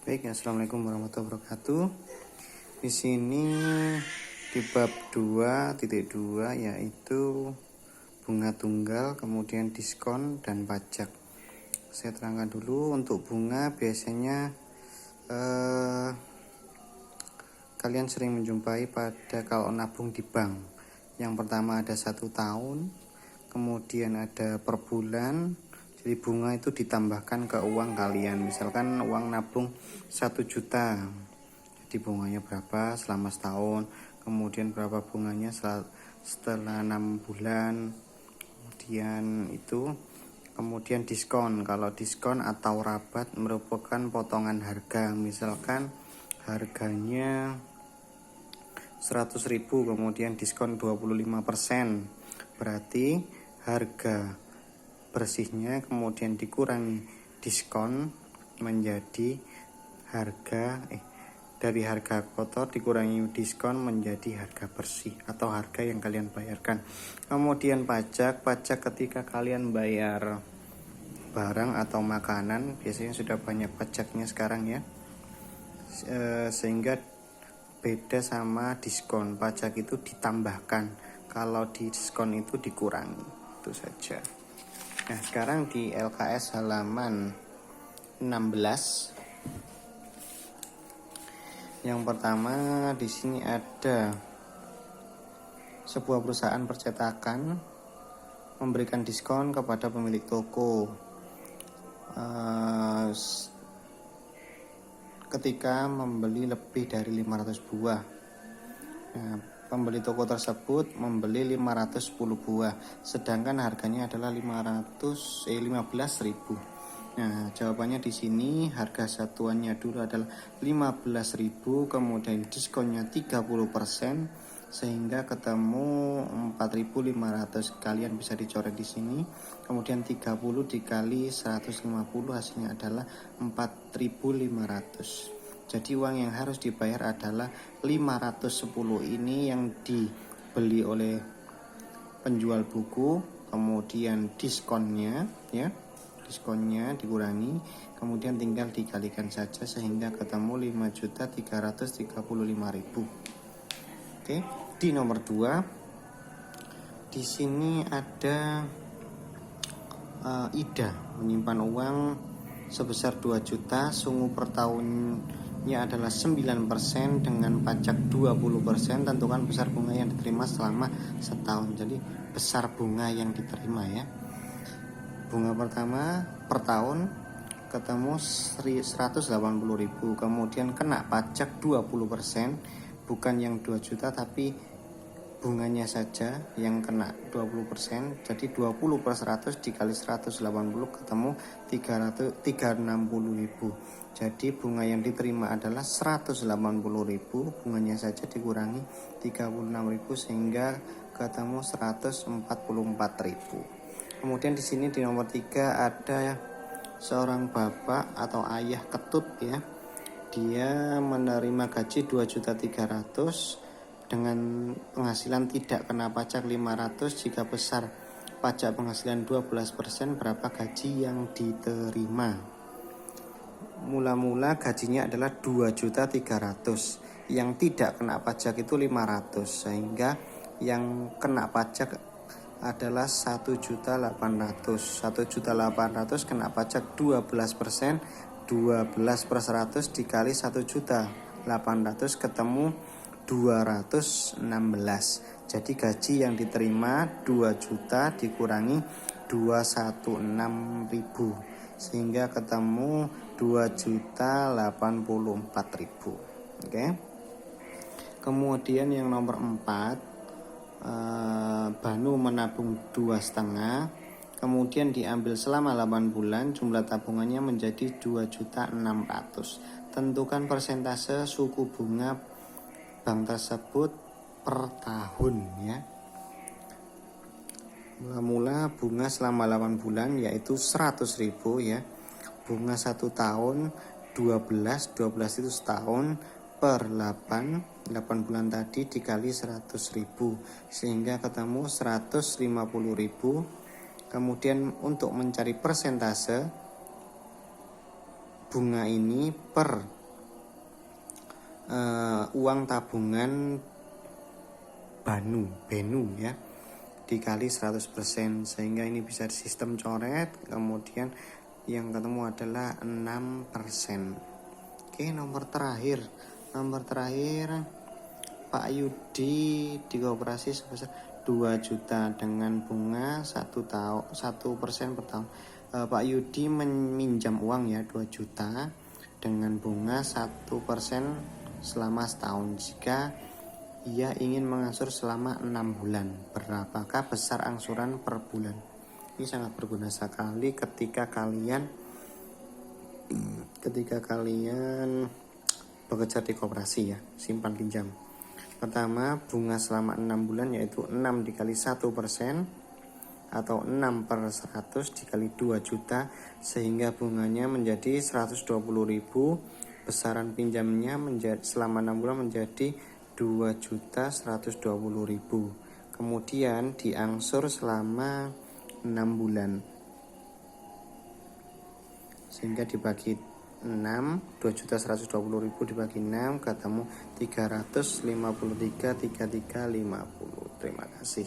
Baik, assalamualaikum warahmatullahi wabarakatuh. Di sini di bab 2.2 yaitu bunga tunggal, kemudian diskon dan pajak. Saya terangkan dulu untuk bunga biasanya kalian sering menjumpai pada kalau nabung di bank. Yang pertama ada 1 tahun, kemudian ada per bulan. Jadi bunga itu ditambahkan ke uang kalian. Misalkan uang nabung 1 juta, jadi bunganya berapa selama setahun, kemudian berapa bunganya setelah 6 bulan. Kemudian diskon. Kalau diskon atau rabat merupakan potongan harga. Misalkan harganya 100.000, kemudian diskon 25%, berarti harga bersihnya kemudian dikurangi diskon menjadi dari harga kotor dikurangi diskon menjadi harga bersih atau harga yang kalian bayarkan. Kemudian pajak ketika kalian bayar barang atau makanan biasanya sudah banyak pajaknya sekarang ya, sehingga beda sama diskon. Pajak itu ditambahkan, kalau diskon itu dikurangi, itu saja. Nah, sekarang di LKS halaman 16. Yang pertama di sini ada sebuah perusahaan percetakan memberikan diskon kepada pemilik toko ketika membeli lebih dari 500 buah. Nah, pembeli toko tersebut membeli 510 buah, sedangkan harganya adalah 15.000. Nah, jawabannya di sini harga satuannya dulu adalah 15.000, kemudian diskonnya 30%, sehingga ketemu 4.500. Kalian bisa dicoret di sini. Kemudian 30 dikali 150 hasilnya adalah 4.500. Jadi uang yang harus dibayar adalah 510. Ini yang dibeli oleh penjual buku, kemudian diskonnya dikurangi, kemudian tinggal dikalikan saja sehingga ketemu 5.335.000. Oke, di nomor 2 di sini ada Ida menyimpan uang sebesar 2 juta, sungguh per tahunnya adalah 9% dengan pajak 20%. Tentukan besar bunga yang diterima selama setahun. Jadi besar bunga yang diterima ya. Bunga pertama per tahun ketemu 180.000, kemudian kena pajak 20%, bukan yang 2 juta tapi bunganya saja yang kena 20%. Jadi 20 per 100 dikali 180 ketemu 360.000. Jadi bunga yang diterima adalah 180.000, bunganya saja dikurangi 36.000 sehingga ketemu 144.000. Kemudian di sini di nomor 3 ada seorang bapak atau ayah ketut ya. Dia menerima gaji 2.300.000 dengan penghasilan tidak kena pajak 500. Jika besar pajak penghasilan 12%, berapa gaji yang diterima? Mula-mula gajinya adalah 2.300.000, yang tidak kena pajak itu 500, sehingga yang kena pajak adalah 1.800.000. 1.800.000 kena pajak 12%, 12 per 100 dikali 1.800.000 ketemu 216. Jadi gaji yang diterima 2 juta dikurangi 216.000 sehingga ketemu 2.084.000. Oke. Kemudian yang nomor 4, Banu menabung 2,5, kemudian diambil selama 8 bulan, jumlah tabungannya menjadi 2.600.000. Tentukan persentase suku bunga bank tersebut per tahun ya. Mula bunga selama 8 bulan yaitu 100.000 ya. Bunga 1 tahun 12 itu setahun per 8 bulan tadi dikali 100.000 sehingga ketemu 150.000. Kemudian untuk mencari persentase bunga ini per uang tabungan Benu ya, dikali 100%, sehingga ini bisa sistem coret. Kemudian yang ketemu adalah 6%. Oke, nomor terakhir Pak Yudi di koperasi sebesar 2 juta dengan bunga 1% per tahun. Pak Yudi meminjam uang ya 2 juta dengan bunga 1% selama setahun. Jika ia ingin mengangsur selama 6 bulan, berapakah besar angsuran per bulan? Ini sangat berguna sekali ketika kalian bekerja di koperasi ya, simpan pinjam. Pertama, bunga selama 6 bulan yaitu 6 dikali 1% atau 6 per 100 dikali 2 juta, sehingga bunganya menjadi 120.000. Besaran pinjamnya selama 6 bulan menjadi 2.120.000. Kemudian diangsur selama 6 bulan, sehingga dibagi 6, 2.120.000 dibagi 6 ketemu 353.3350. Terima kasih.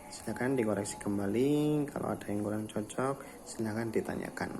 Silakan dikoreksi kembali, kalau ada yang kurang cocok silakan ditanyakan.